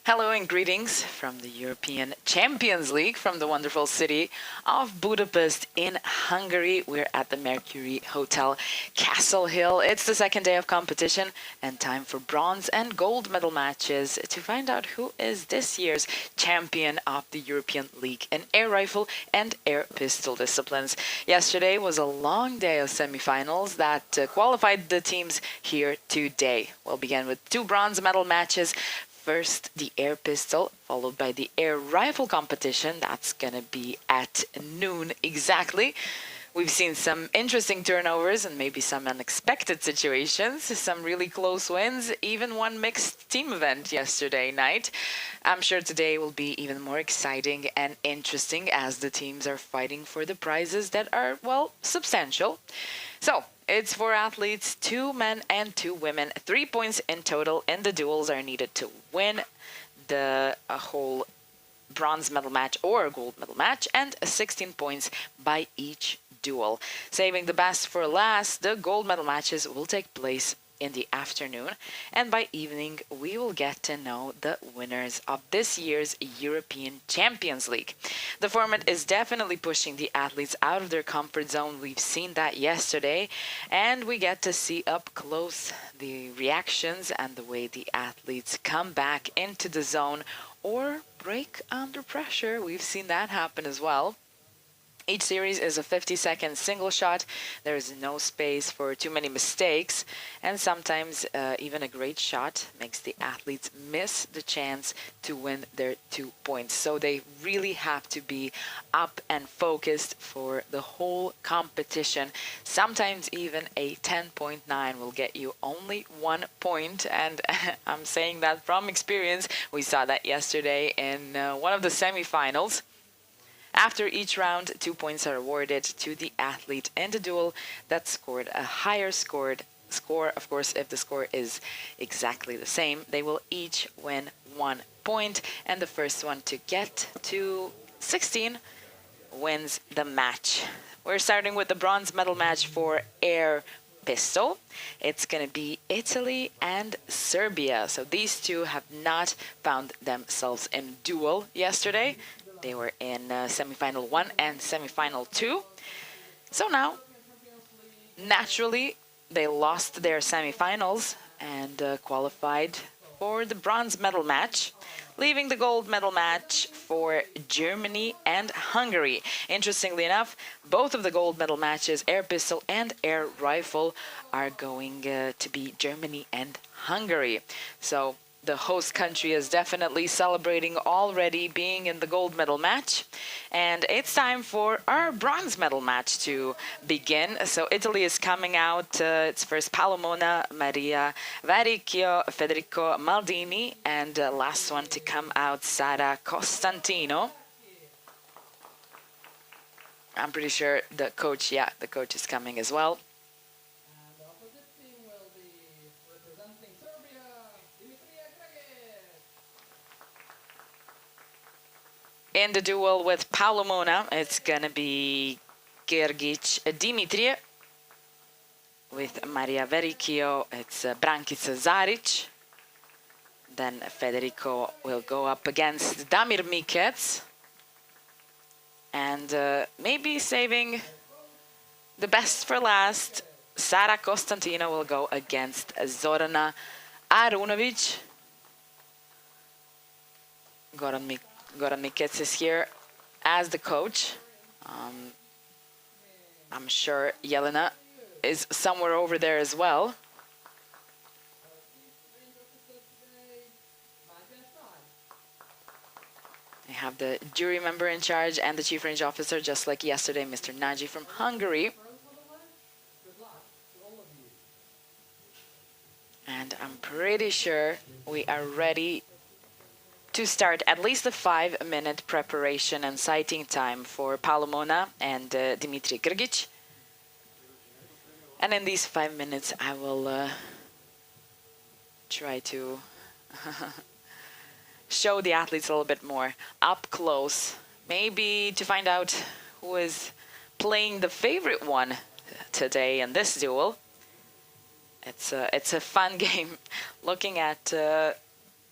Hello and greetings from the European Champions League from the wonderful city of Budapest in Hungary. We're at the Mercury Hotel Castle Hill. It's the second day of competition and time for bronze and gold medal matches to find out who is this year's champion of the European League in air rifle and air pistol disciplines. Yesterday was a long day of semifinals that qualified the teams here today. We'll begin with two bronze medal matches. First, the air pistol, followed by the air rifle competition. That's going to be at noon exactly. We've seen some interesting turnovers and maybe some unexpected situations, some really close wins, even one mixed team event yesterday night. I'm sure today will be even more exciting and interesting as the teams are fighting for the prizes that are, well, substantial. So, it's for athletes, 2 men and 2 women. 3 points in total in the duels are needed to win the whole bronze medal match or gold medal match, and 16 points by each duel. Saving the best for last, the gold medal matches will take place in the afternoon, and by evening we will get to know the winners of this year's European Champions League. The format is definitely pushing the athletes out of their comfort zone. We've seen that yesterday, and we get to see up close the reactions and the way the athletes come back into the zone or break under pressure. We've seen that happen as well. Each series is a 50-second single shot. There is no space for too many mistakes, and sometimes even a great shot makes the athletes miss the chance to win their 2 points. So they really have to be up and focused for the whole competition. Sometimes even a 10.9 will get you only 1 point, and I'm saying that from experience. We saw that yesterday in one of the semifinals. After each round, 2 points are awarded to the athlete in the duel that scored a higher score. Of course, if the score is exactly the same, they will each win 1 point, and the first one to get to 16 wins the match. We're starting with the bronze medal match for air pistol. It's going to be Italy and Serbia. So these two have not found themselves in duel yesterday. They were in semifinal 1 and semifinal 2. So now, naturally, they lost their semifinals and qualified for the bronze medal match, leaving the gold medal match for Germany and Hungary. Interestingly enough, both of the gold medal matches, air pistol and air rifle, are going to be Germany and Hungary. So the host country is definitely celebrating already being in the gold medal match. And it's time for our bronze medal match to begin. So Italy is coming out. It's first Palomona, Maria Varicchio, Federico Maldini, and last one to come out, Sara Costantino. I'm pretty sure the coach is coming as well. In the duel with Palomona, it's gonna be Gergic Dimitri. With Maria Vericchio, it's Brankica Zaric. Then Federico will go up against Damir Mikec. And maybe saving the best for last, Sara Costantino will go against Zorana Arunovic. Goran Mikec is here as the coach. I'm sure Jelena is somewhere over there as well. They have the jury member in charge and the chief range officer, just like yesterday, Mr. Nagy from Hungary. And I'm pretty sure we are ready to start at least a 5-minute preparation and sighting time for Palomona and Dimitri Grgic. And in these 5 minutes, I will try to show the athletes a little bit more up close, maybe to find out who is playing the favorite one today in this duel. It's a fun game, looking at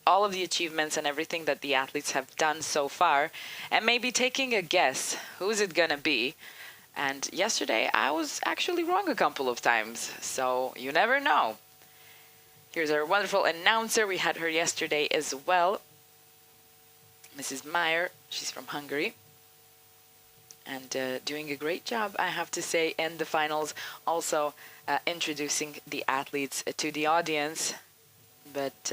all of the achievements and everything that the athletes have done so far, and maybe taking a guess who's it gonna be. And yesterday I was actually wrong a couple of times, so you never know. Here's our wonderful announcer. We had her yesterday as well, Mrs. Meyer. She's from Hungary, and doing a great job, I have to say, in the finals. Also introducing the athletes to the audience, but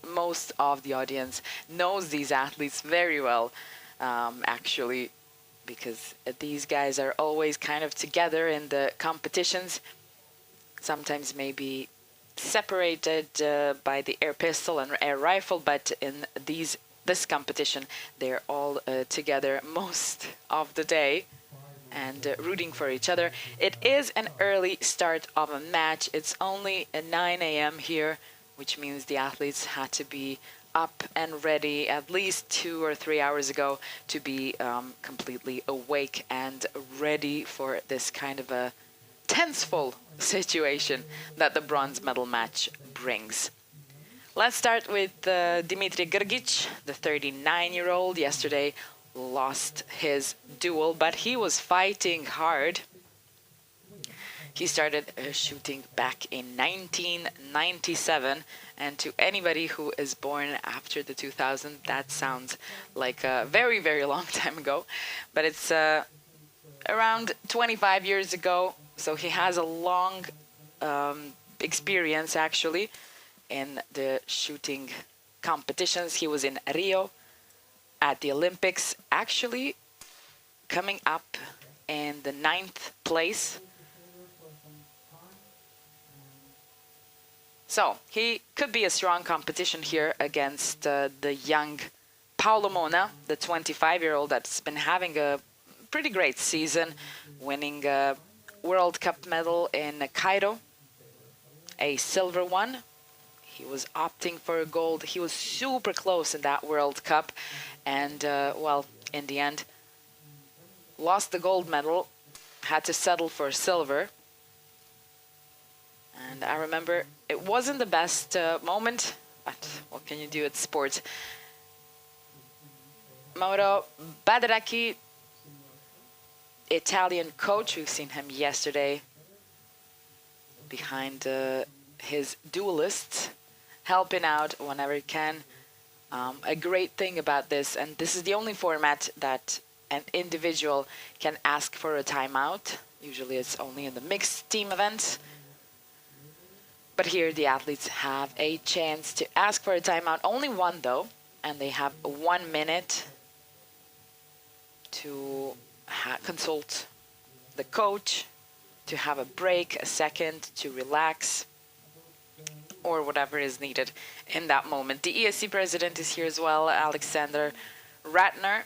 most of the audience knows these athletes very well, actually, because these guys are always kind of together in the competitions, sometimes maybe separated by the air pistol and air rifle, but in this competition they're all together most of the day and rooting for each other. It is an early start of a match. It's only at 9 a.m. here, which means the athletes had to be up and ready at least 2 or 3 hours ago to be completely awake and ready for this kind of a tenseful situation that the bronze medal match brings. Let's start with Dimitri Grgic, the 39-year-old. Yesterday lost his duel, but he was fighting hard. He started shooting back in 1997, and to anybody who is born after the 2000, that sounds like a very, very long time ago, but it's around 25 years ago, so he has a long experience actually in the shooting competitions. He was in Rio at the Olympics, actually coming up in the 9th place. So he could be a strong competition here against the young Paolo Mona, the 25-year-old that's been having a pretty great season, winning a World Cup medal in Cairo, a silver one. He was opting for a gold. He was super close in that World Cup, and well, in the end, lost the gold medal, had to settle for silver. And I remember it wasn't the best moment, but what can you do? It's sport. Mauro Badaracchi, Italian coach, we've seen him yesterday behind his duelists, helping out whenever he can. A great thing about this, and this is the only format that an individual can ask for a timeout. Usually it's only in the mixed team events. But here the athletes have a chance to ask for a timeout. Only one though, and they have 1 minute to consult the coach, to have a break, a second to relax, or whatever is needed in that moment. The ESC president is here as well, Alexander Ratner,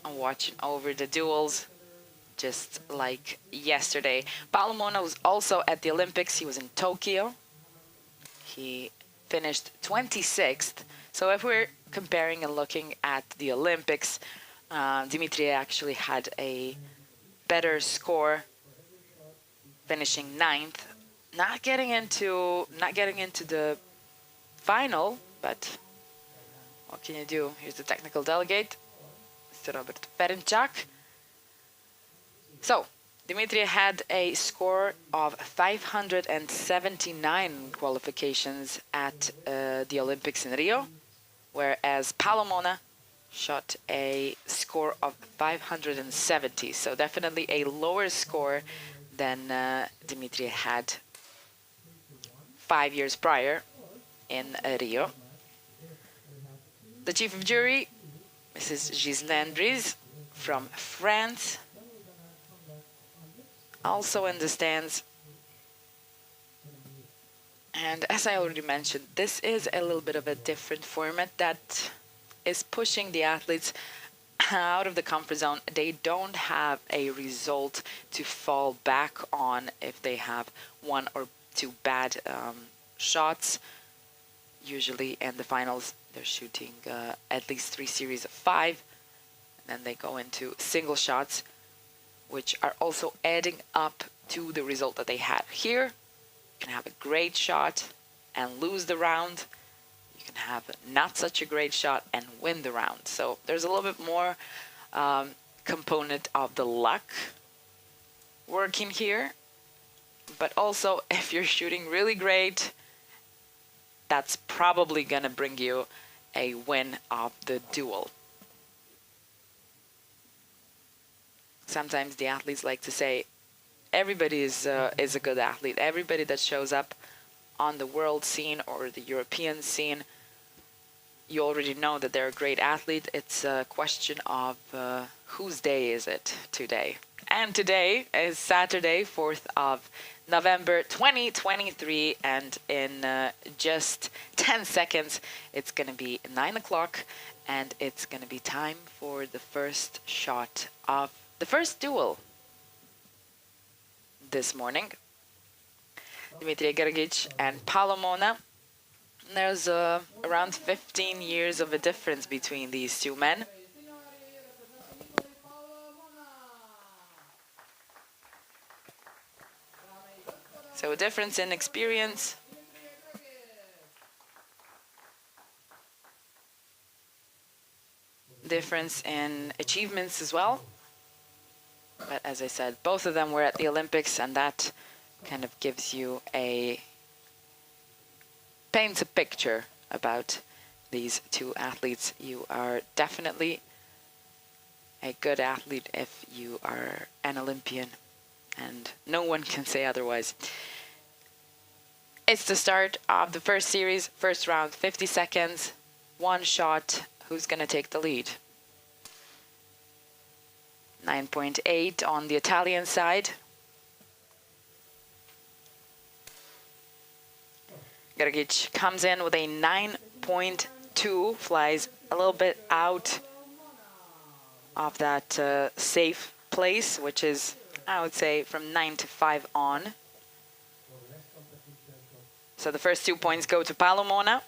watching over the duels, just like yesterday. Paolo Mona was also at the Olympics. He was in Tokyo. He finished 26th. So if we're comparing and looking at the Olympics, Dimitri actually had a better score, finishing 9th. Not getting into the final, but what can you do? Here's the technical delegate, Mr. Robert Ferenczak. So, Dimitri had a score of 579 qualifications at the Olympics in Rio, whereas Paolo Mona shot a score of 570. So definitely a lower score than Dimitri had 5 years prior in Rio. The chief of jury, Mrs. Ghislaine Dries from France, also in the stands. And as I already mentioned, this is a little bit of a different format that is pushing the athletes out of the comfort zone. They don't have a result to fall back on if they have 1 or 2 bad shots. Usually in the finals, they're shooting at least 3 series of 5. And then they go into single shots, which are also adding up to the result that they had. Here, you can have a great shot and lose the round. You can have not such a great shot and win the round. So there's a little bit more component of the luck working here. But also, if you're shooting really great, that's probably going to bring you a win of the duel. Sometimes the athletes like to say, everybody is a good athlete. Everybody that shows up on the world scene or the European scene, you already know that they're a great athlete. It's a question of whose day is it today. And today is Saturday, 4th of November 2023, and in just 10 seconds it's going to be 9 o'clock, and it's going to be time for the first shot of the first duel this morning. Dimitrij Grgić and Paolo Mona. There's around 15 years of a difference between these two men. So a difference in experience. Difference in achievements as well. But as I said, both of them were at the Olympics, and that kind of gives you paints a picture about these two athletes. You are definitely a good athlete if you are an Olympian, and no one can say otherwise. It's the start of the first series, first round, 50 seconds, one shot. Who's going to take the lead? 9.8 on the Italian side. Grgić comes in with a 9.2, flies a little bit out of that safe place, which is, I would say, from 9 to 5 on. So the first 2 points go to Paolo Mona.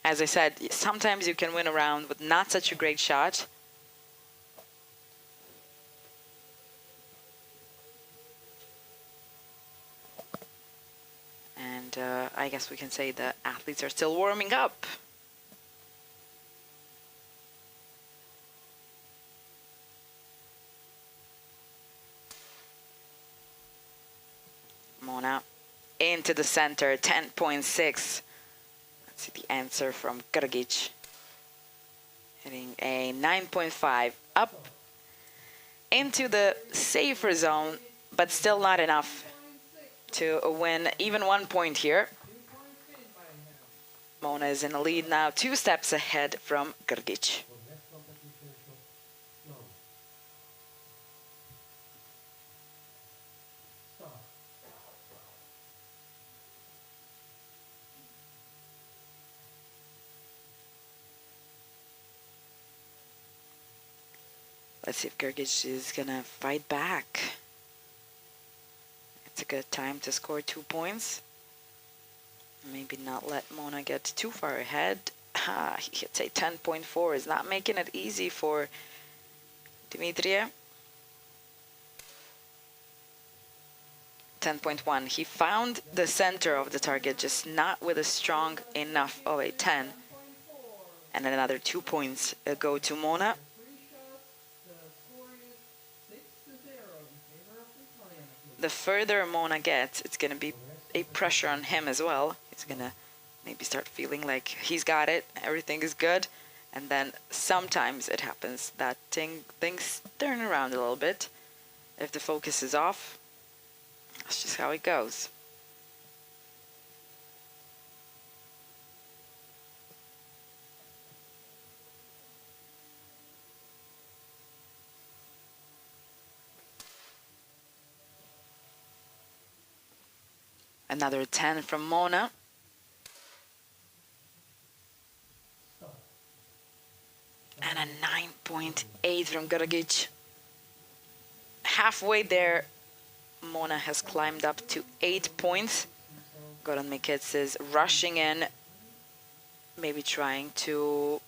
As I said, sometimes you can win a round with not such a great shot. And I guess we can say the athletes are still warming up. Mona into the center, 10.6. Let's see the answer from Grgić. Hitting a 9.5 up into the safer zone, but still not enough to win even 1 point here. Mona is in the lead now, 2 steps ahead from Grgić. Let's see if Grgić is gonna fight back. It's a good time to score 2 points. Maybe not let Mona get too far ahead. He hits a 10.4, is not making it easy for Dimitrij. 10.1, he found the center of the target, just not with a strong enough of a 10. And another 2 points go to Mona. The further Mona gets, it's going to be a pressure on him as well. He's going to maybe start feeling like he's got it, everything is good. And then sometimes it happens that things turn around a little bit. If the focus is off, that's just how it goes. Another 10 from Mona. And a 9.8 from Grgić. Halfway there, Mona has climbed up to 8 points. Goran Mikec is rushing in, maybe trying to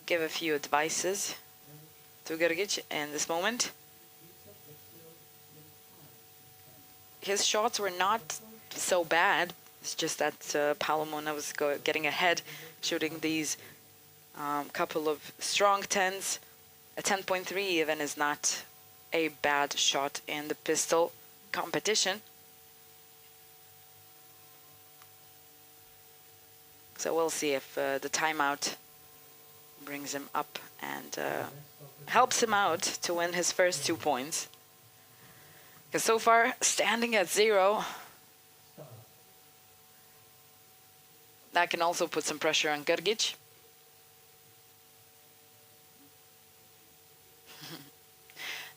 give a few advices to Grgić in this moment. His shots were not so bad, It's just that Palomona was getting ahead, shooting these couple of strong 10s. A 10.3 even is not a bad shot in the pistol competition. So we'll see if the timeout brings him up and helps him out to win his first 2 points. Because so far, standing at 0, that can also put some pressure on Grgić.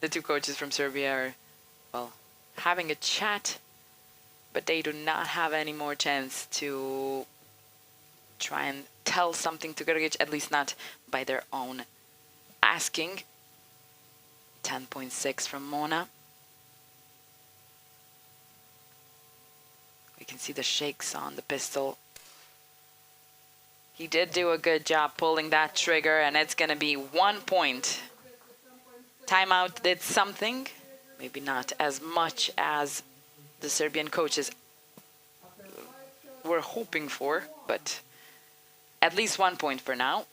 The two coaches from Serbia are, well, having a chat, but they do not have any more chance to try and tell something to Grgić, at least not by their own asking. 10.6 from Mona. We can see the shakes on the pistol. He did do a good job pulling that trigger, and it's going to be 1 point. Timeout did something, maybe not as much as the Serbian coaches were hoping for, but at least 1 point for now.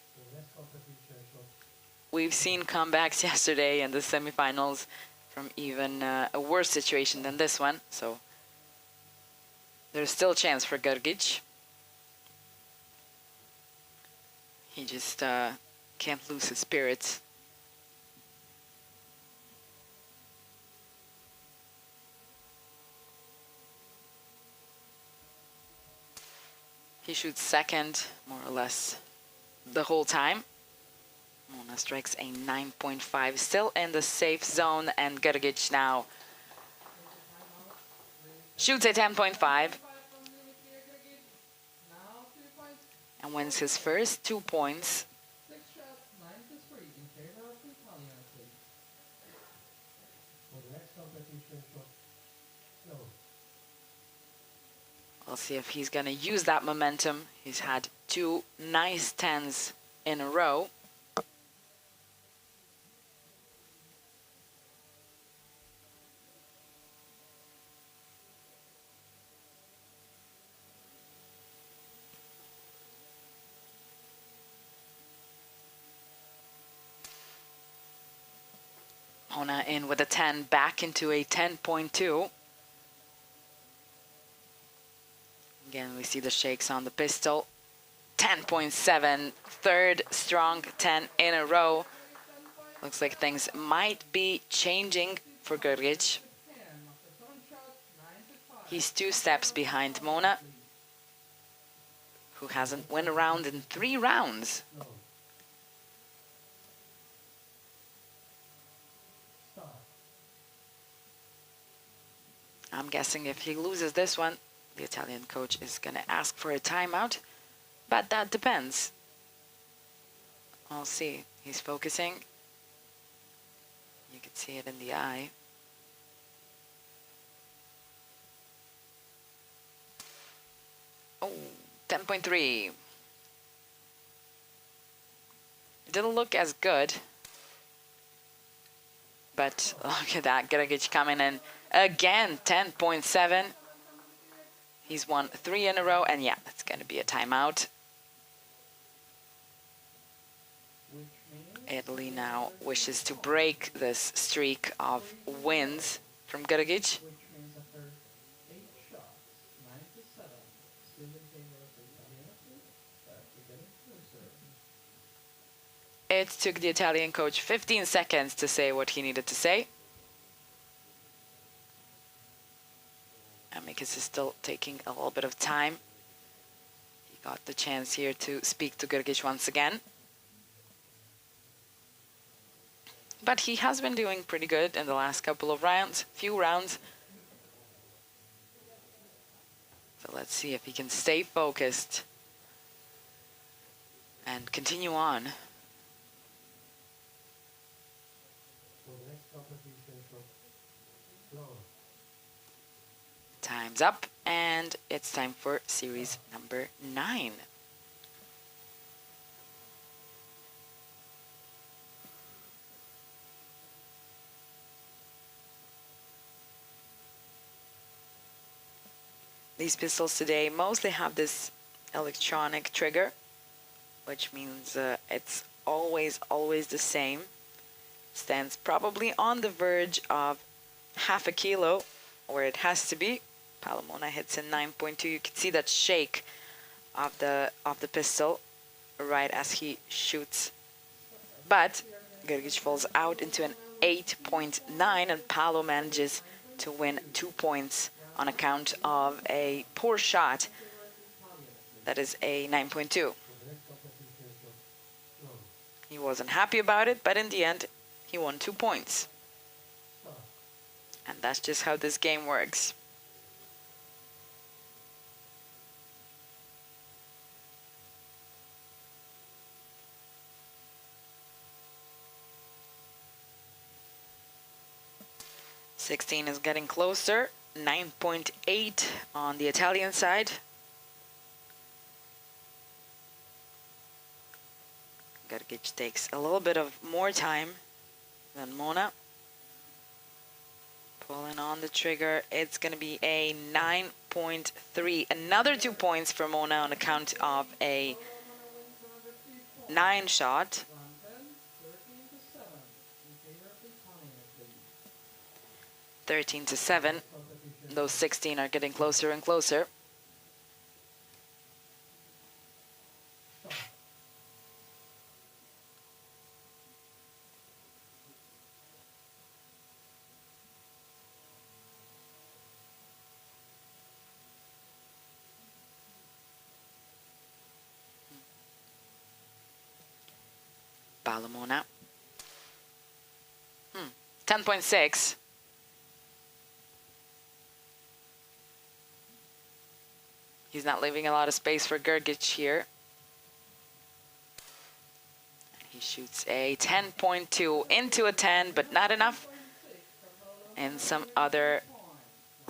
We've seen comebacks yesterday in the semifinals from even a worse situation than this one, so there's still a chance for Grgić. He just can't lose his spirits. He shoots second, more or less, the whole time. Mona strikes a 9.5, still in the safe zone, and Grgić now shoots a 10.5 and wins his first 2 points. We'll see if he's going to use that momentum. He's had 2 nice 10s in a row. Mona in with a 10, back into a 10.2. Again, we see the shakes on the pistol. 10.7, third strong 10 in a row. Looks like things might be changing for Grgić. He's 2 steps behind Mona, who hasn't won a round in 3 rounds. I'm guessing if he loses this one, the Italian coach is going to ask for a timeout, but that depends. We'll see. He's focusing. You can see it in the eye. Oh, 10.3. It didn't look as good, but look at that. Grgić coming in again, 10.7. He's won 3 in a row, and yeah, that's going to be a timeout. Italy now wishes to break this streak of wins from Grgić. It took the Italian coach 15 seconds to say what he needed to say. Amicus is still taking a little bit of time. He got the chance here to speak to Grgić once again. But he has been doing pretty good in the last couple of rounds, few rounds. So let's see if he can stay focused and continue on. Time's up, and it's time for series number 9. These pistols today mostly have this electronic trigger, which means it's always the same. Stands probably on the verge of half a kilo, where it has to be. Palomona hits in 9.2. You can see that shake of the pistol right as he shoots. But Grgic falls out into an 8.9, and Paolo manages to win 2 points on account of a poor shot. That is a 9.2. He wasn't happy about it, but in the end, he won 2 points. And that's just how this game works. '16 is getting closer. 9.8 on the Italian side. Grgic takes a little bit of more time than Mona. Pulling on the trigger, it's going to be a 9.3. Another 2 points for Mona on account of a 9 shot. 13-7. Those 16 are getting closer and closer. Palomona. 10.6. He's not leaving a lot of space for Grgic here. He shoots a 10.2 into a 10, but not enough. In some other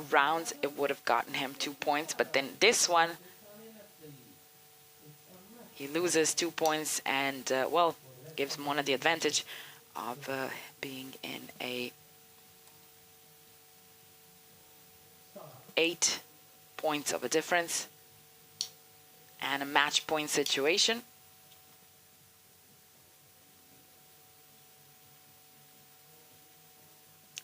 rounds, it would have gotten him 2 points, but then this one, he loses 2 points and, well, gives Mona the advantage of being in a 8 points of a difference and a match point situation.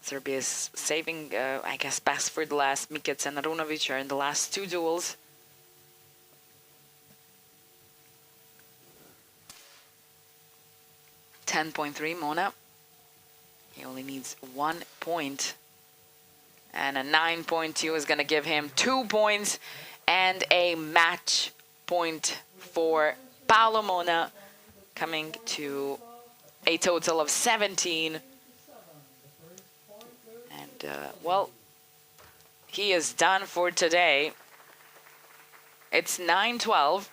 Serbia is saving, I guess, best for the last. Mikic and Arunovic are in the last 2 duels. .3 Mona. He only needs 1 point. And a 9.2 is going to give him 2 points and a match point for Paolo Mona, coming to a total of 17. And, well, he is done for today. It's 9-12.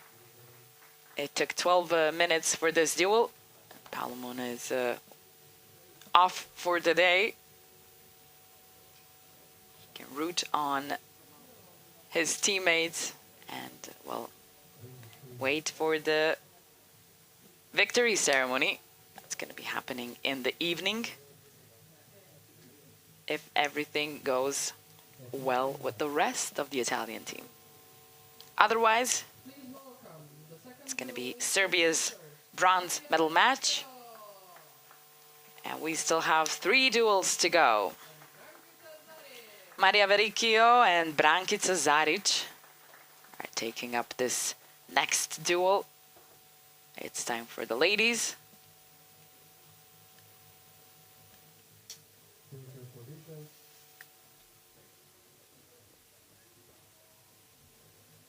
It took 12 minutes for this duel. Paolo Mona is off for the day. He can root on his teammates and, well, wait for the victory ceremony. That's going to be happening in the evening, if everything goes well with the rest of the Italian team. Otherwise, it's going to be Serbia's bronze medal match. And we still have 3 duels to go. Maria Vericchio and Brankica Zaric are taking up this next duel. It's time for the ladies.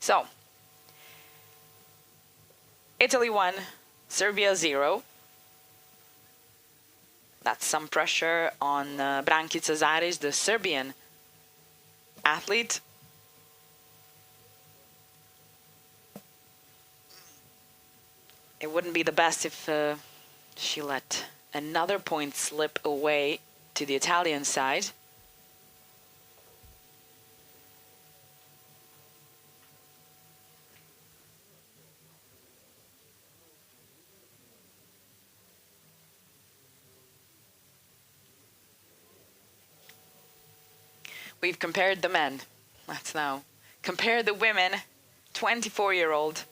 So, Italy 1, Serbia 0. That's some pressure on Brankica Zaric, the Serbian athlete. It wouldn't be the best if she let another point slip away to the Italian side. We've compared the men. Let's now Compare the women, 24-year-old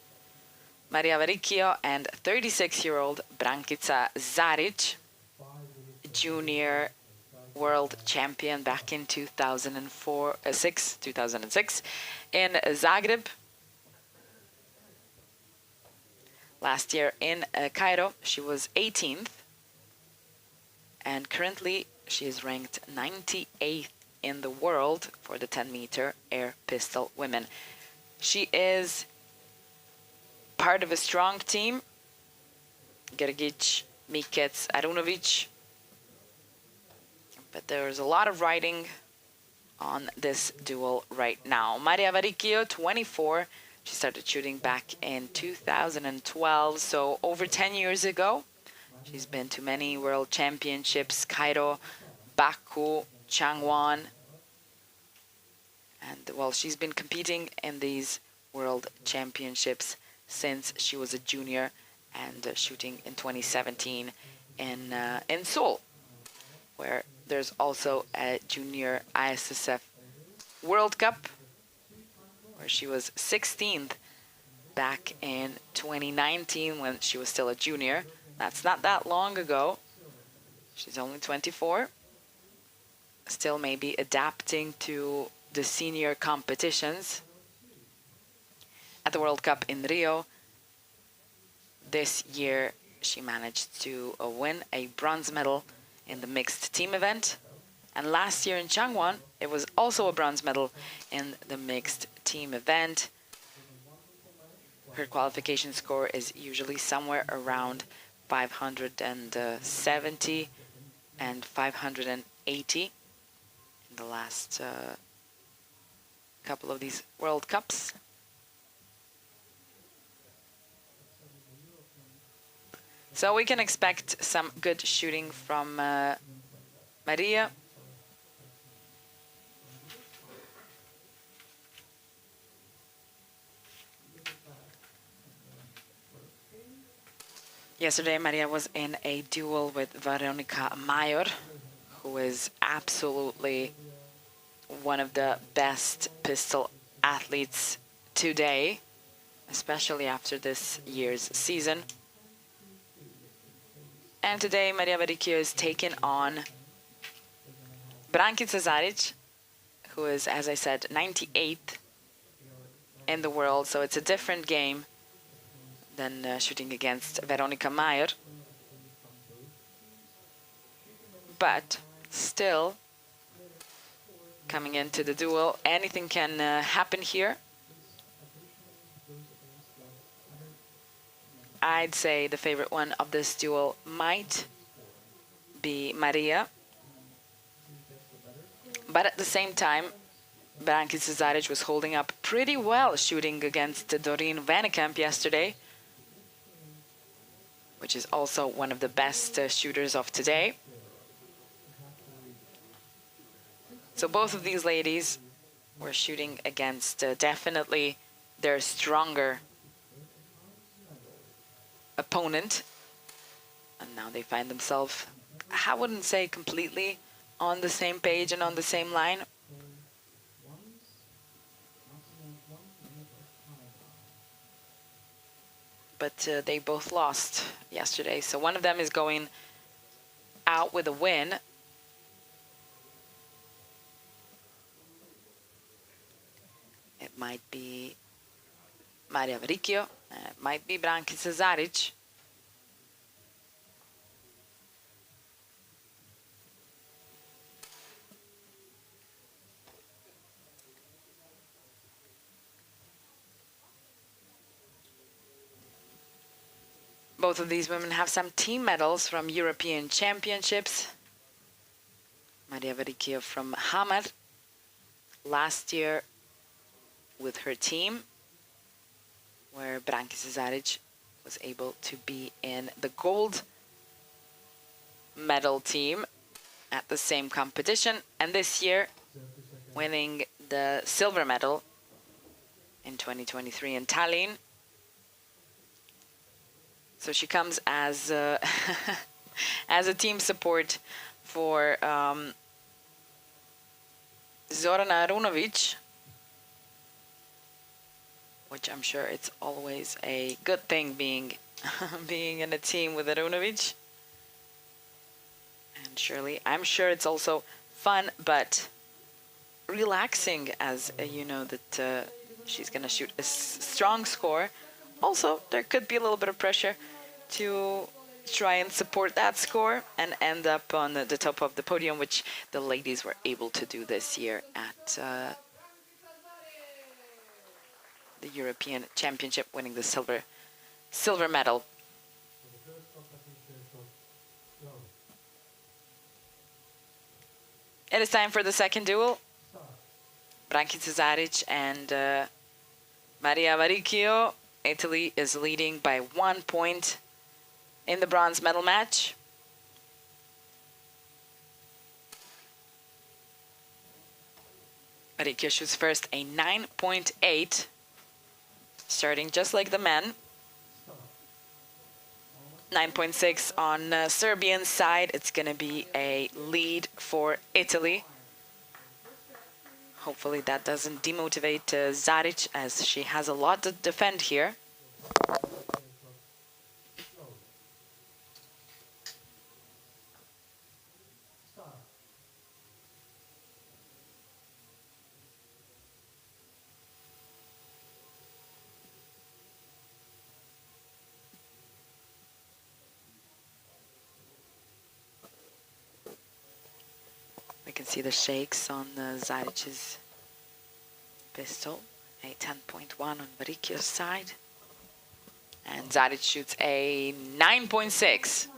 Maria Varicchio and 36-year-old Brankica Zaric, junior world champion back in 2006 in Zagreb. Last year in Cairo, she was 18th, and currently she is ranked 98th in the world for the 10-meter air pistol women. She is part of a strong team: Gergic, Mikec, Arunovic. But there's a lot of riding on this duel right now. Maria Varicchio, 24. She started shooting back in 2012, so over 10 years ago. She's been to many world championships: Cairo, Baku, Changwon. And, well, she's been competing in these world championships since she was a junior, and shooting in 2017 in Seoul, where there's also a junior ISSF World Cup, where she was 16th back in 2019 when she was still a junior. That's not that long ago. She's only 24. Still maybe adapting to the senior competitions. At the World Cup in Rio this year, she managed to win a bronze medal in the mixed team event. And last year in Changwon, it was also a bronze medal in the mixed team event. Her qualification score is usually somewhere around 570 and 580 in the last couple of these World Cups. So we can expect some good shooting from Maria. Yesterday, Maria was in a duel with Veronica Mayor, who is absolutely one of the best pistol athletes today, especially after this year's season. And today, Maria Varicchio is taking on Brankica Zaric, who is, as I said, 98th in the world. So it's a different game than shooting against Veronica Mayor. But still, coming into the duel, anything can happen here. I'd say the favorite one of this duel might be Maria. But at the same time, Brankica Zaric was holding up pretty well shooting against Doreen Vannekamp yesterday, which is also one of the best shooters of today. So both of these ladies were shooting against definitely their stronger opponent, and now they find themselves, I wouldn't say completely on the same page and on the same line, but they both lost yesterday. So one of them is going out with a win. It might be Maria Varicchio, and it might be Brankica Zaric. Both of these women have some team medals from European Championships. Maria Varicchio from Hamar last year with her team, where Brankica Zaric was able to be in the gold medal team at the same competition, and this year winning the silver medal in 2023 in Tallinn. So she comes as as a team support for Zorana Arunovic, which I'm sure it's always a good thing being being in a team with Arunovic. And Shirley, I'm sure it's also fun, but relaxing, as you know that she's going to shoot a strong score. Also, there could be a little bit of pressure to try and support that score and end up on the top of the podium, which the ladies were able to do this year at the European Championship, winning the silver medal. It is time for the second duel. Brankica Zaric and Maria Varicchio. Italy is leading by 1 point in the bronze medal match. Varicchio shoots first a 9.8, starting just like the men. 9.6 on Serbian side. It's going to be a lead for Italy. Hopefully that doesn't demotivate Zaric, as she has a lot to defend here. We can see the shakes on Zaric's pistol. A 10.1 on Varicchio's side. And Zaric shoots a 9.6.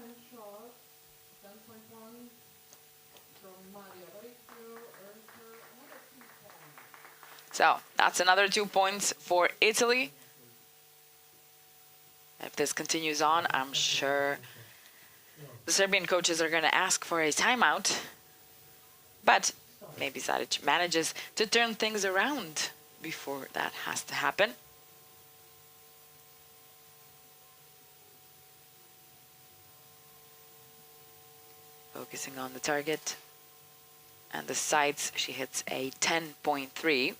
So that's another 2 points for Italy. If this continues on, I'm sure the Serbian coaches are going to ask for a timeout. But maybe Zaric manages to turn things around before that has to happen. Focusing on the target. And the sides, she hits a 10.3.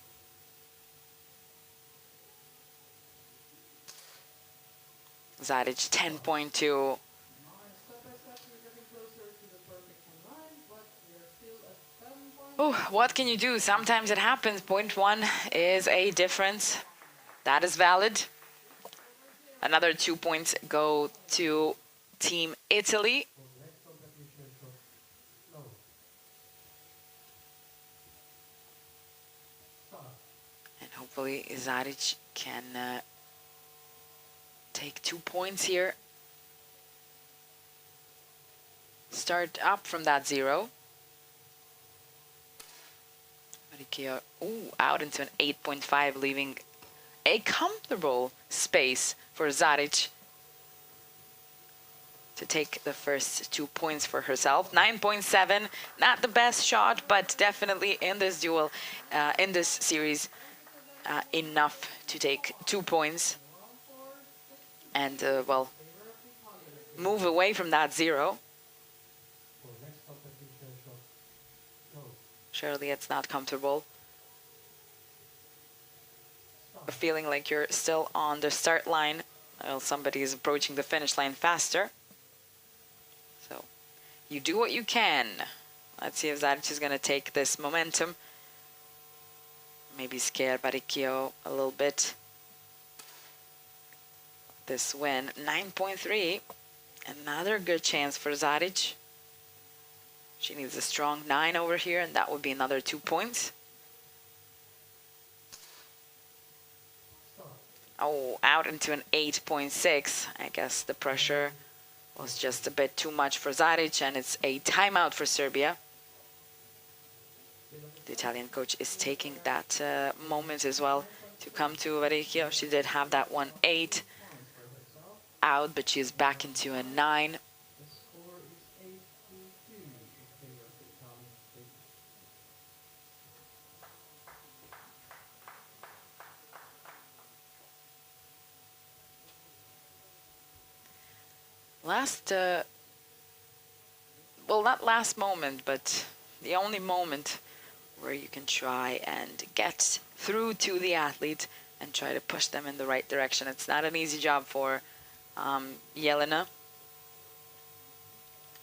Zaric 10.2. Oh, what can you do? Sometimes it happens. 0.1 is a difference. That is valid. Another 2 points go to Team Italy. And hopefully Zaric can take 2 points here. Start up from that 0. Varicchio, out into an 8.5, leaving a comfortable space for Zaric to take the first 2 points for herself. 9.7, not the best shot, but definitely in this duel, in this series, enough to take 2 points and, well, move away from that 0. Surely it's not comfortable. Feeling like you're still on the start line while somebody is approaching the finish line faster. So you do what you can. Let's see if Zaric is going to take this momentum. Maybe scare Varicchio a little bit. This win, 9.3. Another good chance for Zaric. She needs a strong 9 over here, and that would be another 2 points. Oh, out into an 8.6. I guess the pressure was just a bit too much for Zaric, and it's a timeout for Serbia. The Italian coach is taking that moment as well to come to Varicchio. She did have that 1-8 out, but she's back into a 9. Well, not last moment, but the only moment where you can try and get through to the athlete and try to push them in the right direction. It's not an easy job for Jelena.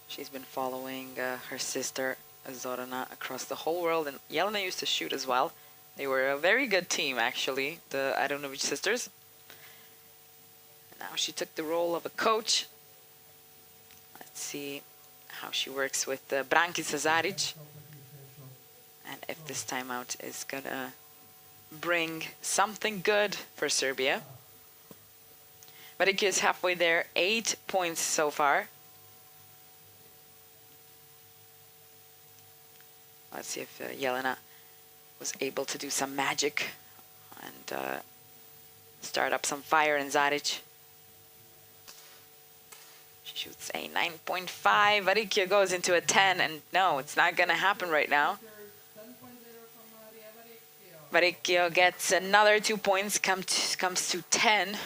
She's been following her sister Zorana across the whole world, and Jelena used to shoot as well. They were a very good team, actually, the Aronovic sisters. Now she took the role of a coach. Let's see how she works with Brankica Zaric, and if this timeout is gonna bring something good for Serbia. Marikia is halfway there, 8 points so far. Let's see if Jelena was able to do some magic and start up some fire in Zaric. She shoots a 9.5. Varikia goes into a 10, and no, it's not going to happen right now. Varikia gets another 2 points, comes to 10.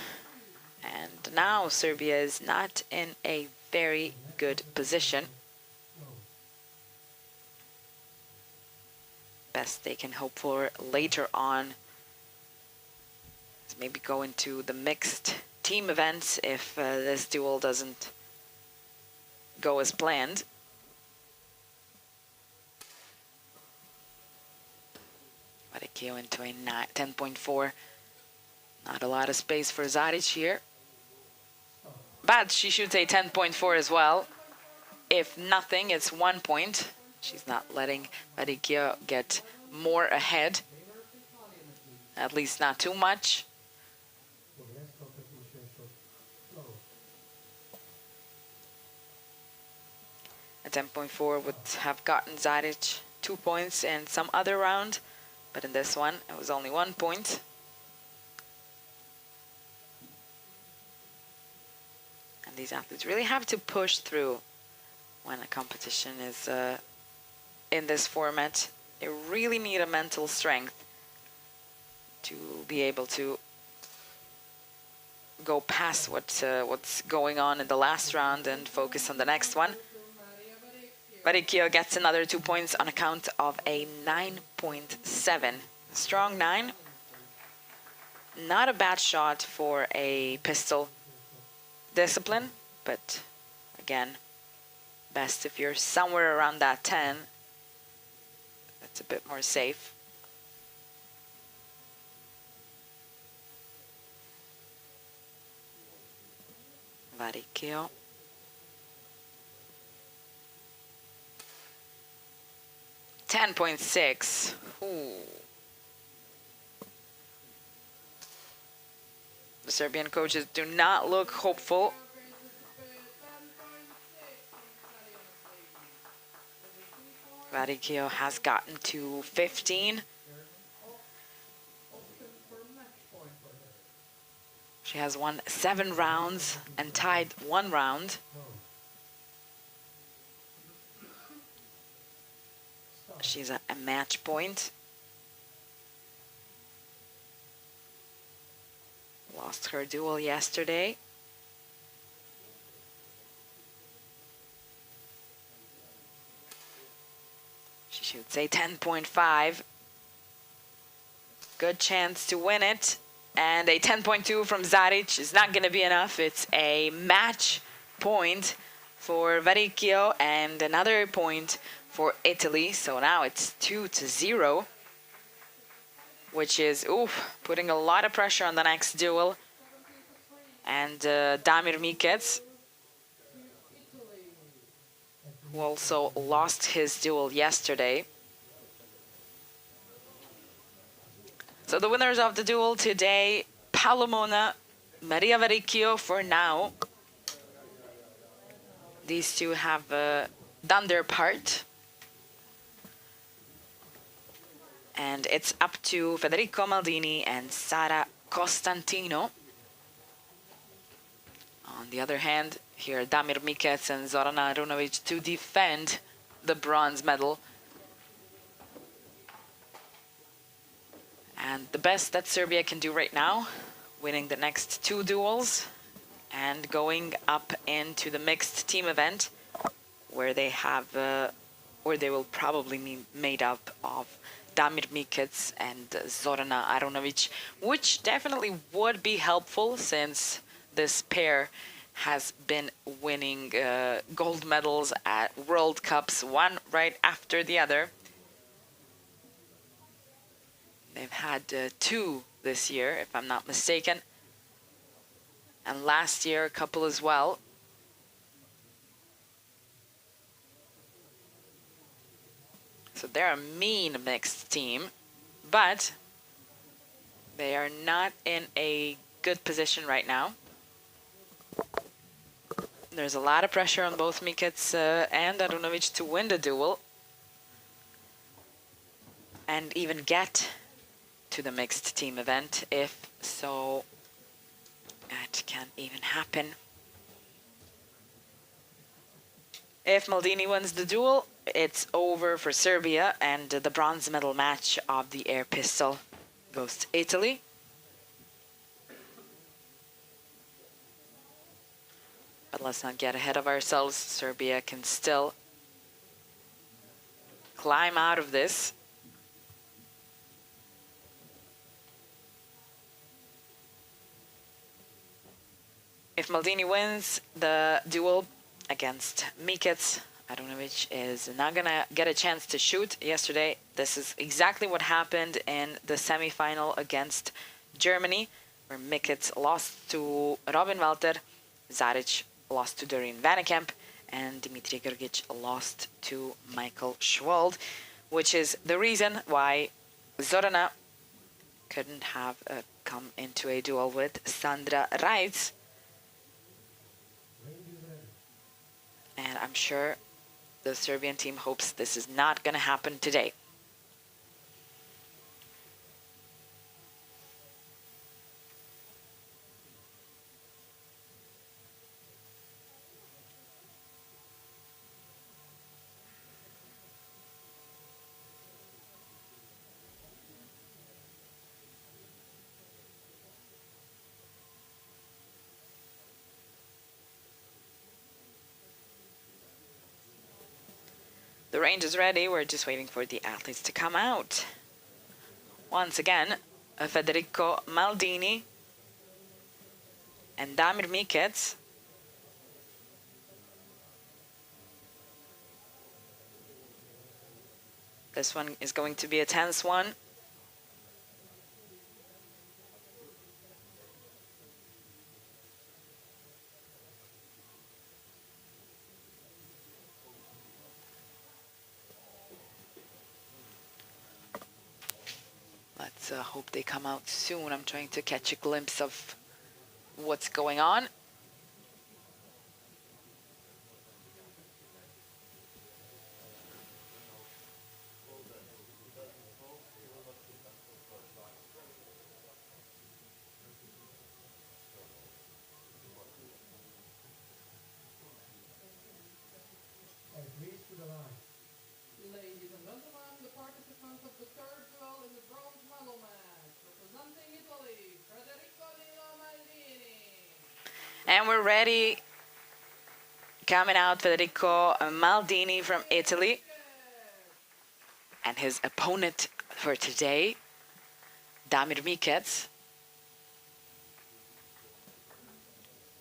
And now Serbia is not in a very good position. Best they can hope for later on is maybe go into the mixed team events if this duel doesn't go as planned. Varikio into a 10.4. Not a lot of space for Zaric here. But she shoots a 10.4 as well. If nothing, it's 1 point. She's not letting Varikio get more ahead. At least not too much. A 10.4 would have gotten Zaric 2 points in some other round, but in this one it was only 1 point. And these athletes really have to push through when a competition is in this format. They really need a mental strength to be able to go past what's going on in the last round and focus on the next one. Varikio gets another 2 points on account of a 9.7. Strong 9. Not a bad shot for a pistol discipline, but again, best if you're somewhere around that 10. That's a bit more safe. Varikio. $10.6. The Serbian coaches do not look hopeful. Varikio has gotten to 15. She has won 7 rounds and tied 1 round. She's at a match point. Lost her duel yesterday. She shoots a 10.5. Good chance to win it. And a 10.2 from Zaric is not going to be enough. It's a match point for Varikio and another point for Italy. So now it's 2-0, which is putting a lot of pressure on the next duel. And Damir Mikec, who also lost his duel yesterday. So the winners of the duel today, Palomona, Maria Varikio for now. These two have done their part. And it's up to Federico Maldini and Sara Costantino. On the other hand, here Damir Mikec and Zorana Arunovic to defend the bronze medal. And the best that Serbia can do right now, winning the next 2 duels and going up into the mixed team event, where they have, where they will probably be made up of Damir Mikic and Zorana Aronovic, which definitely would be helpful since this pair has been winning gold medals at World Cups, one right after the other. They've had two this year, if I'm not mistaken. And last year, a couple as well. So they're a mean mixed team, but they are not in a good position right now. There's a lot of pressure on both Mikic and Arunovic to win the duel and even get to the mixed team event. If so, it can even happen. If Maldini wins the duel, it's over for Serbia, and the bronze medal match of the air pistol goes to Italy. But let's not get ahead of ourselves. Serbia can still climb out of this. If Maldini wins the duel against Mikic, Arunovic is not going to get a chance to shoot yesterday. This is exactly what happened in the semi-final against Germany, where Mikic lost to Robin Walter, Zaric lost to Dorian Vannekamp, and Dimitrij Grgic lost to Michael Schwold, which is the reason why Zorana couldn't have come into a duel with Sandra Reitz. And I'm sure the Serbian team hopes this is not going to happen today. The range is ready. We're just waiting for the athletes to come out. Once again, Federico Maldini and Damir Mikic. This one is going to be a tense one. Let's hope they come out soon. I'm trying to catch a glimpse of what's going on. Ladies and gentlemen, the participants of the third duel in the bronze medal match, representing Italy, Federico Maldini. And we're ready. Coming out, Federico Maldini from Italy. And his opponent for today, Damir Mikic.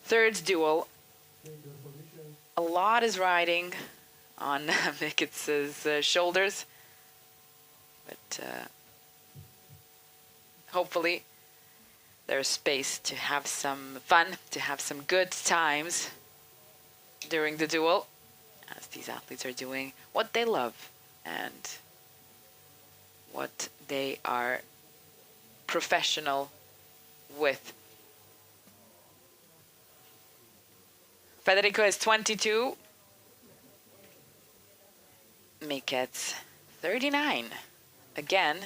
Third duel. A lot is riding on Mikic's shoulders. But hopefully there's space to have some fun, to have some good times during the duel, as these athletes are doing what they love and what they are professional with. Federico is 22. Mikic 39. Again,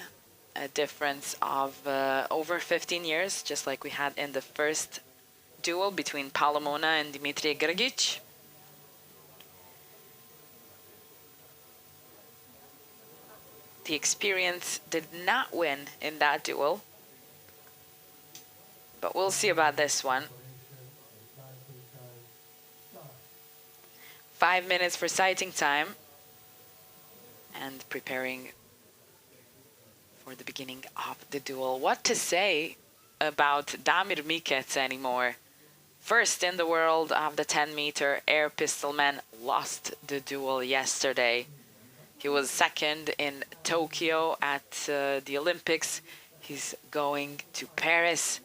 a difference of over 15 years, just like we had in the first duel between Paolo Mona and Dimitrij Grgic. The experience did not win in that duel, but we'll see about this one. 5 minutes for sighting time and preparing for the beginning of the duel. What to say about Damir Mikec anymore? First in the world of the 10-meter air pistol man, lost the duel yesterday. He was second in Tokyo at the Olympics. He's going to Paris.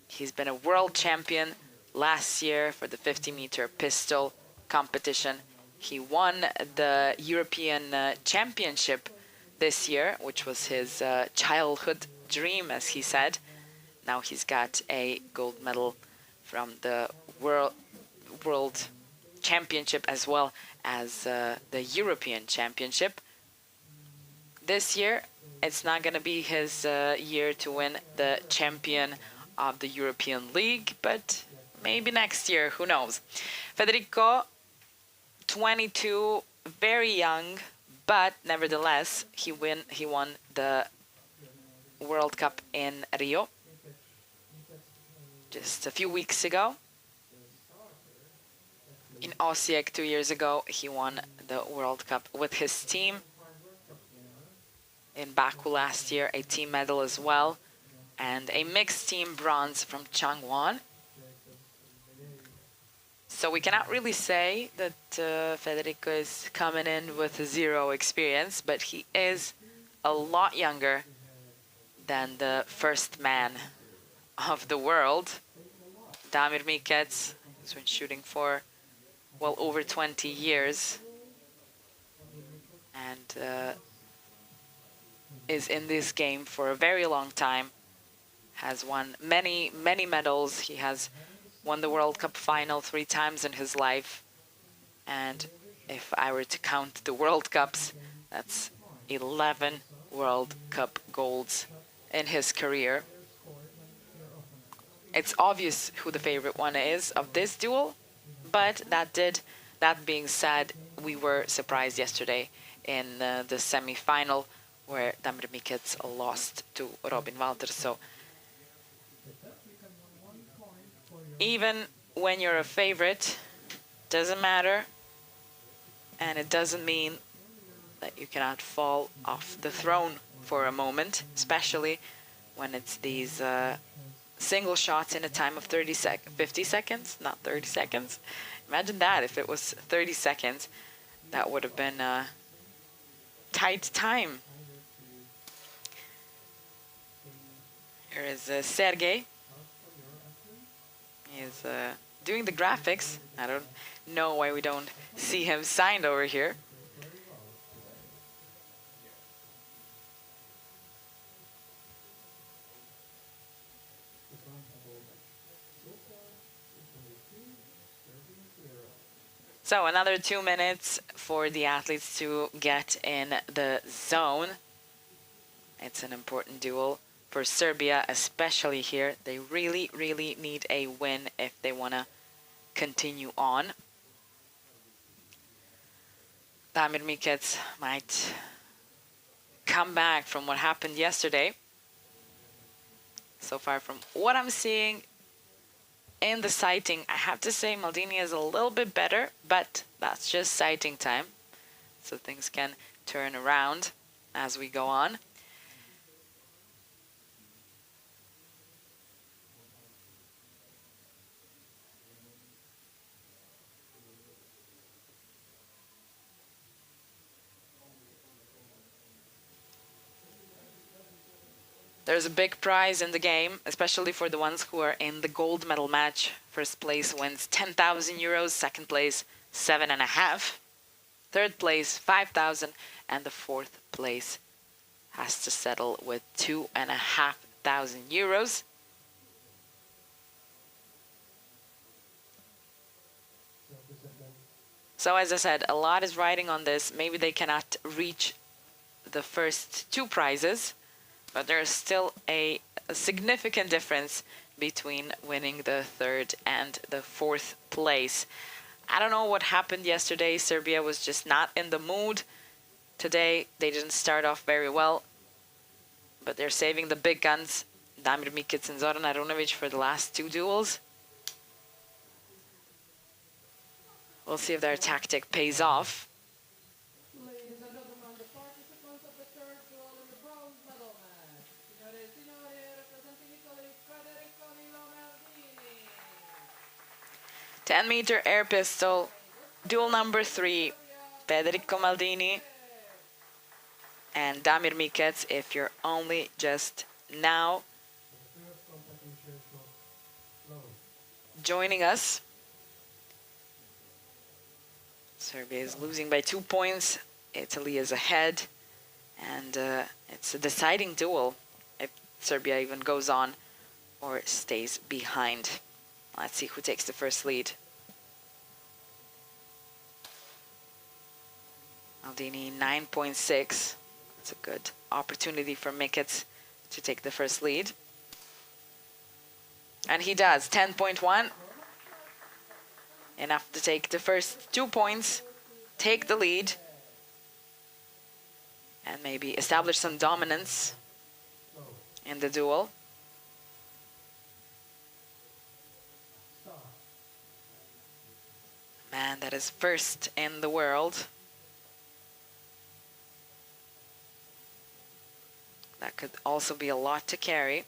He's been a world champion last year for the 50-meter pistol competition. He won the European Championship this year, which was his childhood dream, as he said. Now he's got a gold medal from the World Championship as well as the European Championship. This year, it's not going to be his year to win the champion of the European League, but maybe next year, who knows. Federico, 22, very young, but nevertheless, he won the World Cup in Rio just a few weeks ago. In Osijek 2 years ago, he won the World Cup with his team. In Baku last year, a team medal as well, and a mixed team bronze from Changwon. So we cannot really say that Federico is coming in with zero experience, but he is a lot younger than the first man of the world, Damir Mikec, who's been shooting for well over 20 years and is in this game for a very long time, has won many medals. He has won the World Cup final 3 times in his life, and if I were to count the World Cups, that's 11 World Cup golds in his career. It's obvious who the favorite one is of this duel, but that being said, we were surprised yesterday in the semi-final where Damir Mikec lost to Robin Walter. So even when you're a favorite, doesn't matter, and it doesn't mean that you cannot fall off the throne for a moment, especially when it's these single shots in a time of 50 seconds, not 30 seconds. Imagine that, if it was 30 seconds, that would have been a tight time. Here is Sergey. He's doing the graphics. I don't know why we don't see him signed over here. So another 2 minutes for the athletes to get in the zone. It's an important duel for Serbia, especially here. They really need a win if they want to continue on. Damir Mikec might come back from what happened yesterday. So far from what I'm seeing in the sighting, I have to say Maldini is a little bit better, but that's just sighting time. So things can turn around as we go on. There's a big prize in the game, especially for the ones who are in the gold medal match. First place wins 10,000 euros, second place 7.5, third place 5,000, and the fourth place has to settle with 2,500 euros. So as I said, a lot is riding on this. Maybe they cannot reach the first 2 prizes, but there's still a significant difference between winning the 3rd and the 4th place. I don't know what happened yesterday. Serbia was just not in the mood. Today, they didn't start off very well, but they're saving the big guns, Damir Mikec and Zoran Arunovic, for the last 2 duels. We'll see if their tactic pays off. Ladies and gentlemen, the participants of the third duel in the 10-meter air pistol, duel number 3, Federico Maldini and Damir Mikec. If you're only just now joining us, Serbia is losing by 2 points. Italy is ahead, and it's a deciding duel if Serbia even goes on or stays behind. Let's see who takes the first lead. Maldini 9.6. It's a good opportunity for Mikec to take the first lead. And he does, 10.1. Enough to take the first 2 points, take the lead, and maybe establish some dominance in the duel. Man that is first in the world. That could also be a lot to carry.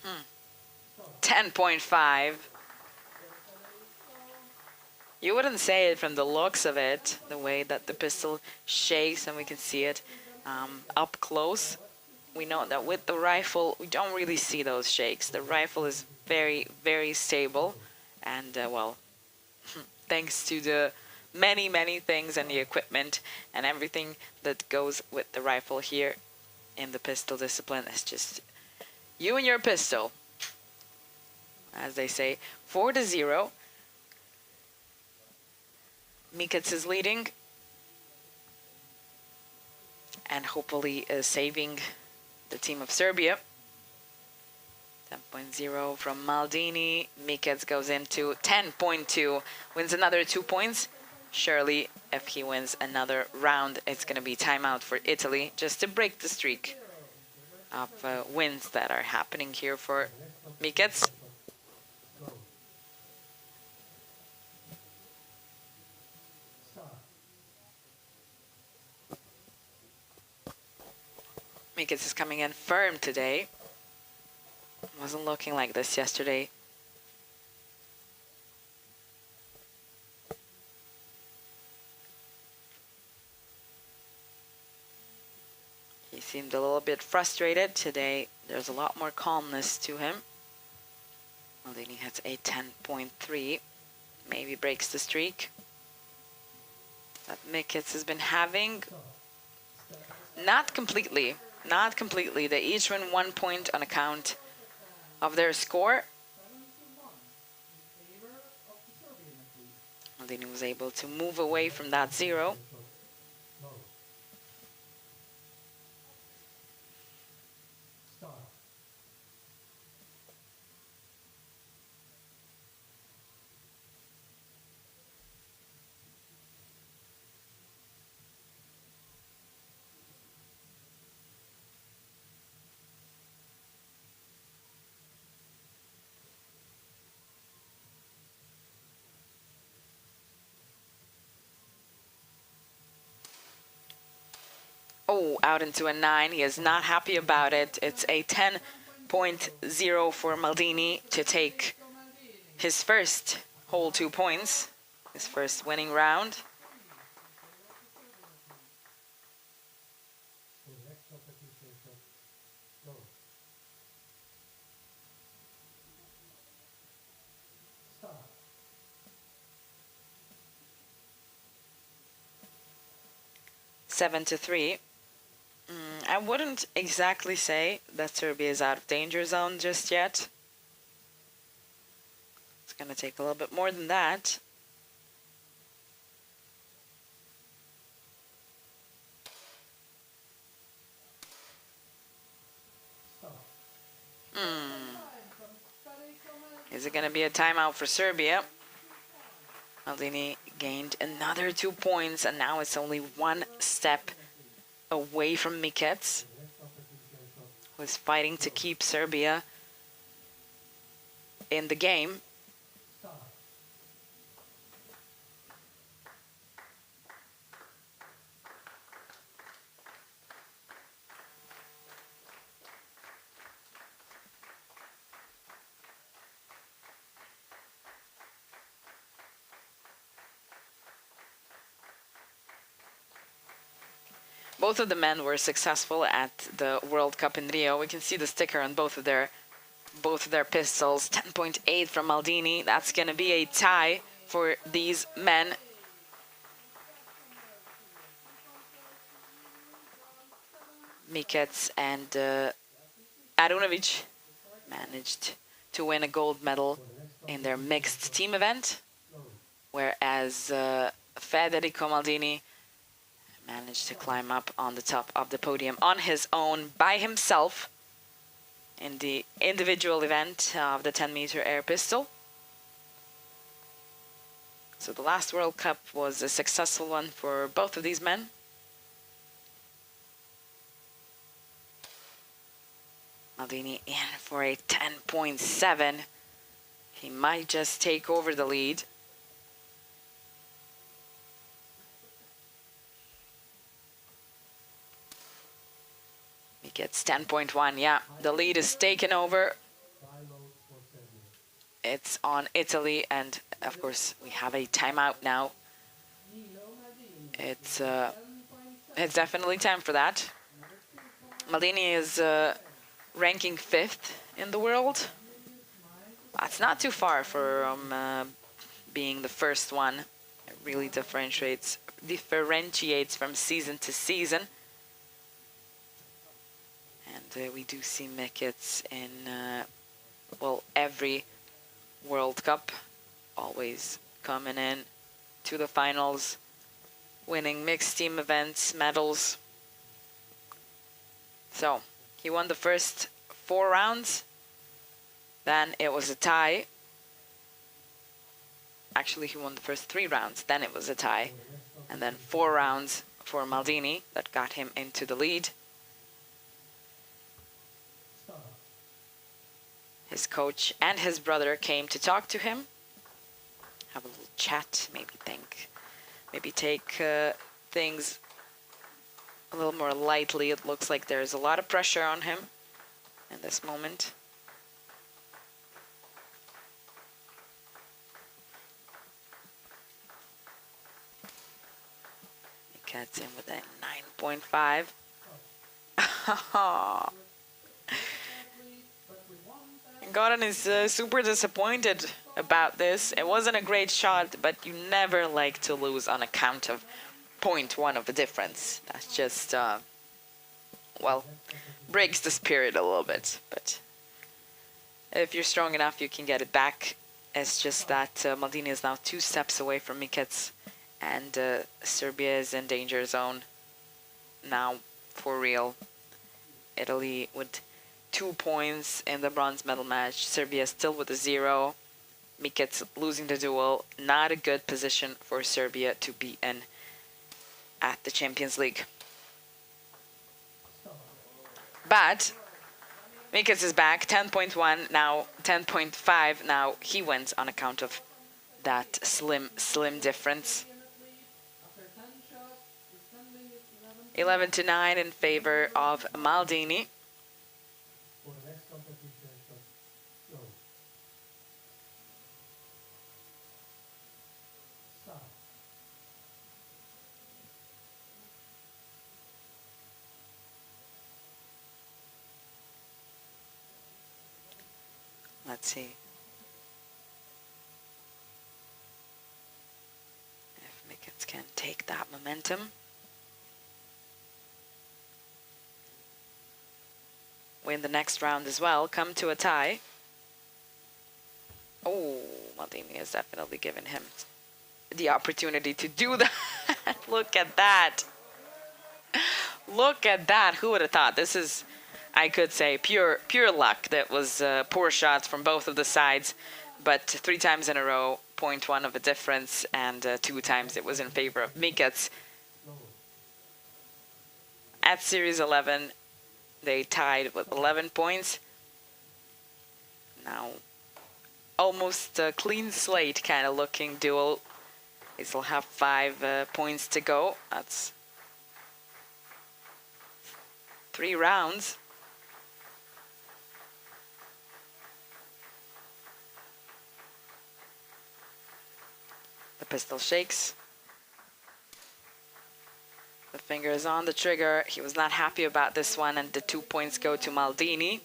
Hmm. 10.5. You wouldn't say it from the looks of it, the way that the pistol shakes and we can see it up close. We know that with the rifle, we don't really see those shakes. The rifle is very, very stable. And, well, thanks to the many, many things and the equipment and everything that goes with the rifle here in the pistol discipline, it's just you and your pistol, as they say. 4-0. Mikec is leading and hopefully saving the team of Serbia. 10.0 from Maldini. Mikec goes into 10.2, wins another 2 points. Surely, if he wins another round, it's going to be timeout for Italy, just to break the streak of wins that are happening here for Mikec. Mikec is coming in firm today. Wasn't looking like this yesterday. He seemed a little bit frustrated today. There's a lot more calmness to him. Maldini has a 10.3. Maybe breaks the streak that Mikec has been having. Not completely. Not completely. They each win 1 point on account of their score. Maldini was able to move away from that 0. Oh, out into a 9. He is not happy about it. It's a 10.0 for Maldini to take his first whole 2 points, his first winning round. Seven to 3. I wouldn't exactly say that Serbia is out of danger zone just yet. It's going to take a little bit more than that. Is it going to be a timeout for Serbia? Maldini gained another 2 points, and now it's only 1 step away from Mikec. was fighting to keep Serbia in the game. Both of the men were successful at the World Cup in Rio. We can see the sticker on both of their pistols. 10.8 from Maldini. That's going to be a tie for these men. Mikec and Arunovic managed to win a gold medal in their mixed team event, whereas Federico Maldini managed to climb up on the top of the podium on his own, by himself, in the individual event of the 10-meter air pistol. So the last World Cup was a successful one for both of these men. Maldini in for a 10.7. He might just take over the lead. He gets 10.1. Yeah, the lead is taken over. It's on Italy, and of course we have a timeout now. It's definitely time for that. Maldini is ranking 5th in the world. That's not too far from being the first one. It really differentiates from season to season. And we do see Mikec in, well, every World Cup, always coming in to the finals, winning mixed team events, medals. So, he won the first 4 rounds. Then it was a tie. Actually, he won the first 3 rounds. Then it was a tie. And then 4 rounds for Maldini that got him into the lead. His coach and his brother came to talk to him, have a little chat, maybe take things a little more lightly. It looks like there's a lot of pressure on him in this moment. He gets in with a 9.5. Gordon is super disappointed about this. It wasn't a great shot, but you never like to lose on account of 0.1 of a difference. That's just, well, breaks the spirit a little bit. But if you're strong enough, you can get it back. It's just that Maldini is now 2 steps away from Mikec, and Serbia is in danger zone now for real. Italy with 2 points in the bronze medal match. Serbia still with a 0. Mikec losing the duel. Not a good position for Serbia to be in at the Champions League. But Mikec is back. 10.1 now, 10.5 now. He wins on account of that slim difference. 11-9 in favor of Maldini. Let's see if Mikec can take that momentum. Win the next round as well, come to a tie. Oh, Maldini has definitely given him the opportunity to do that. Look at that. Look at that. Who would have thought? This is, I could say, pure luck. That was poor shots from both of the sides, but 3 times in a row, 0.1 of a difference, and 2 times it was in favor of Mikec. At Series 11, They tied with 11 points. Now, almost a clean slate kind of looking duel. They still have 5 points to go. That's 3 rounds. The pistol shakes. The finger is on the trigger. He was not happy about this one, and the 2 points go to Maldini. Round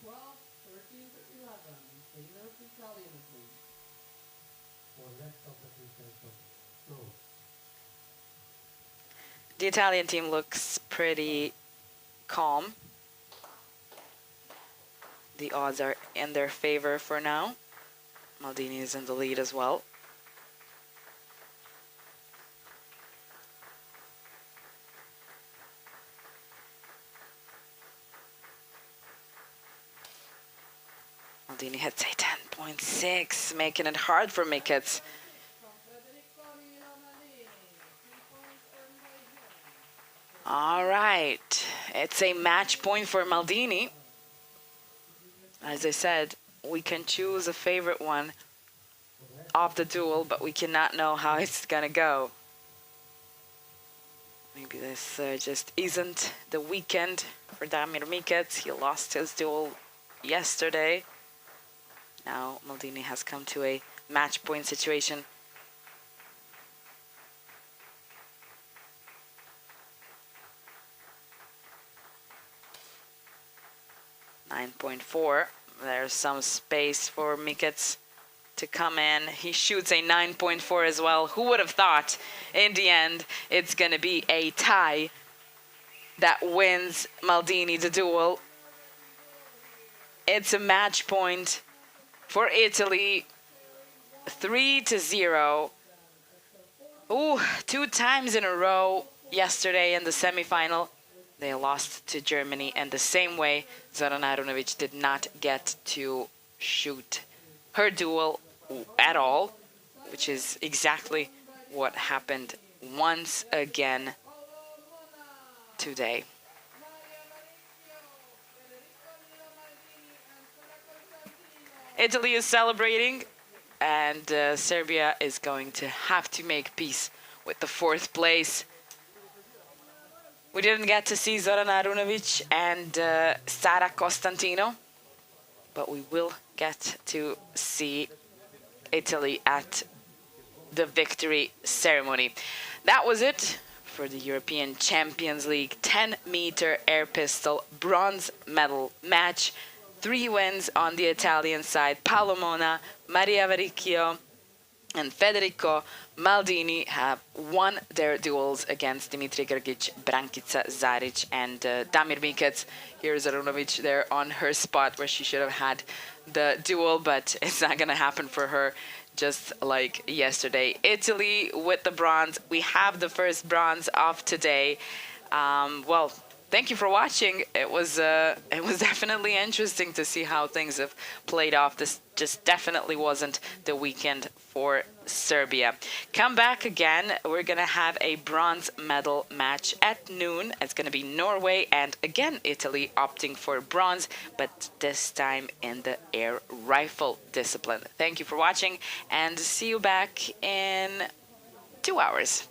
12, 13 to 11. Favor of the Italian fleet. The Italian team looks pretty calm. The odds are in their favor for now. Maldini is in the lead as well. Maldini hits a 10.6, making it hard for Mikets. All right, it's a match point for Maldini. As I said, we can choose a favorite one of the duel, but we cannot know how it's gonna go. Maybe this just isn't the weekend for Damir Mikets. He lost his duel yesterday. Now Maldini has come to a match point situation. .4. There's some space for Mikets to come in. He shoots a 9.4 as well. Who would have thought in the end it's going to be a tie that wins Maldini the duel. It's a match point for Italy, 3-0. Ooh, 2 times in a row yesterday in the semifinal. They lost to Germany, and the same way Zorana Arunovic did not get to shoot her duel at all, which is exactly what happened once again today. Italy is celebrating, and Serbia is going to have to make peace with the 4th place. We didn't get to see Zorana Arunovic and Sara Costantino, but we will get to see Italy at the victory ceremony. That was it for the European Champions League 10-meter air pistol bronze medal match. 3 wins on the Italian side. Paolo Mona, Maria Varicchio, and Federico Maldini have won their duels against Dimitri Grgic, Brankica Zaric, and Damir Mikets. Here's Arunovic there on her spot where she should have had the duel, but it's not going to happen for her, just like yesterday. Italy with the bronze. We have the first bronze of today. Well, thank you for watching. It was definitely interesting to see how things have played off. This just definitely wasn't the weekend for Serbia. Come back again. We're going to have a bronze medal match at noon. It's going to be Norway and again Italy opting for bronze, but this time in the air rifle discipline. Thank you for watching and see you back in 2 hours.